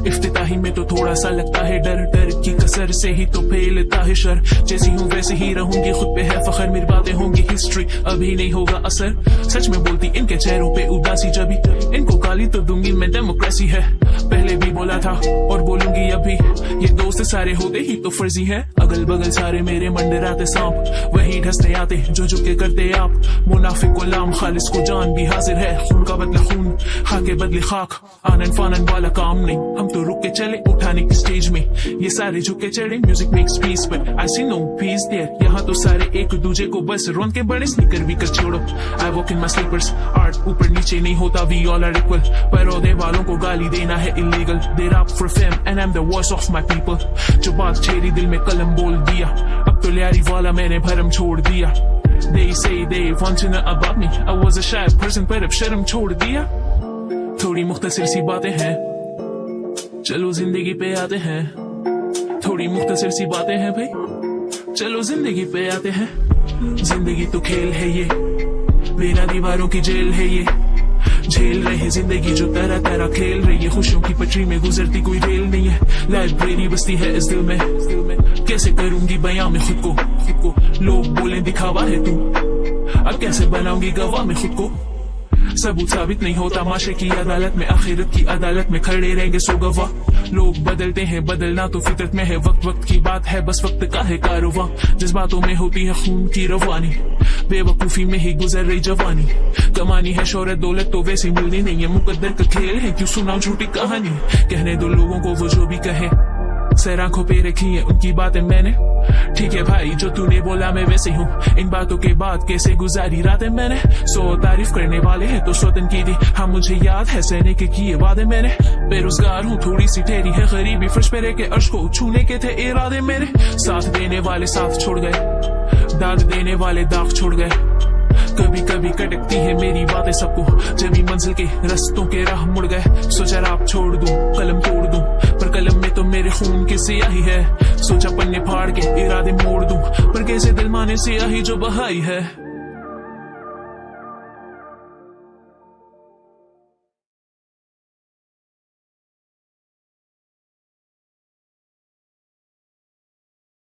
इफ्तिताही में तो थोड़ा सा लगता है डर, डर की कसर से ही तो फैलता है शर। जैसी हूँ वैसे ही रहूंगी, खुद पे है फखर, मेरी बातें होंगी हिस्ट्री, अभी नहीं होगा असर। सच में बोलती इनके चेहरों पे उदासी, जबी इनको गाली तो दूंगी मैं, डेमोक्रेसी है। पहले भी बोला था और बोलूंगी अभी, ये दोस्त सारे होते ही तो फर्जी है। अगल बगल सारे मेरे मंडराते सांप, वही ढसते आते जो झुके करते आप। मुनाफिक गुलाम खालिस को जान भी हाजिर है, खून का बदला खून, खाके बदले खाक। आनन फानन वाला काम नहीं, हम तो रुक के चले उठाने की स्टेज में। ये सारे झुके चढ़े, music makes peace, but I see no peace there. यहाँ तो सारे एक दूजे को बस रोन के बड़े, स्नीकर वीकर छोड़ो। I walk in my slippers, art ऊपर नीचे नहीं होता, वी ऑल आर इक्वल। पैरोदे वालों को गाली देना है illegal, they rap for fame and I am the voice of my people. जो बात छेड़ी दिल में कलम बोल दिया, अब तो लियारी वाला मैंने भरम छोड़ दिया। They say they want to know about me, I was a shy person पर अब शर्म छोड़ दिया। थोड़ी मुख्तसर सी बातें हैं, चलो जिंदगी पे आते हैं। थोड़ी मुख्तसर सी बातें हैं भाई, चलो जिंदगी पे आते हैं। जिंदगी तो खेल है ये, बिना दीवारों की जेल है ये। झेल रहे जिंदगी जो तरह तरह खेल रही है, खुशियों की पटरी में गुजरती कोई रेल नहीं है। लाइब्रेरी बसती है इस दिल में, कैसे करूंगी बयां में खुद को। लोग बोले दिखावा है तू, अब कैसे बनाऊंगी गवाह में खुद को। सबूत साबित नहीं होता माशरे की अदालत में, आखिरत की अदालत में खड़े रहेंगे सो गवाह। लोग बदलते हैं, बदलना तो फितरत में है, वक्त वक्त की बात है, बस वक्त का है कारवां। जज्बातों में होती है खून की रवानी, बेवकूफी में ही गुजर रही जवानी। कमानी है शोहरत दौलत तो वैसे मिलनी नहीं है, मुकद्दर का खेल है, क्यों सुनाऊं झूठी कहानी। कहने दो लोगों को वो जो भी कहे, सर आंखों पे रखी है उनकी बातें मैंने। ठीक है भाई जो तूने बोला मैं वैसे हूँ, इन बातों के बाद कैसे गुजारी रातें मैंने। सो तारीफ करने वाले हैं तो स्वतन की थी, हाँ मुझे याद है सहने के किए वादे मैंने। बेरोजगार हूँ थोड़ी सी ठहरी है गरीबी, फर्श पे रह के अर्श को छूने के थे इरादे मेरे। साथ देने वाले साथ छोड़ गए, दाग देने वाले दाग छोड़ गए। कभी कभी कटकती है मेरी बातें सबको, जब भी मंजिल के रस्तों के राह मुड़ गए। सोचा राप छोड़ दूं, कलम तोड़ दूं, पर कलम में तो मेरे खून की स्याही है। सोचा पन्ने फाड़ के इरादे मोड़ दूं, पर कैसे दिल माने स्याही जो बहाई है।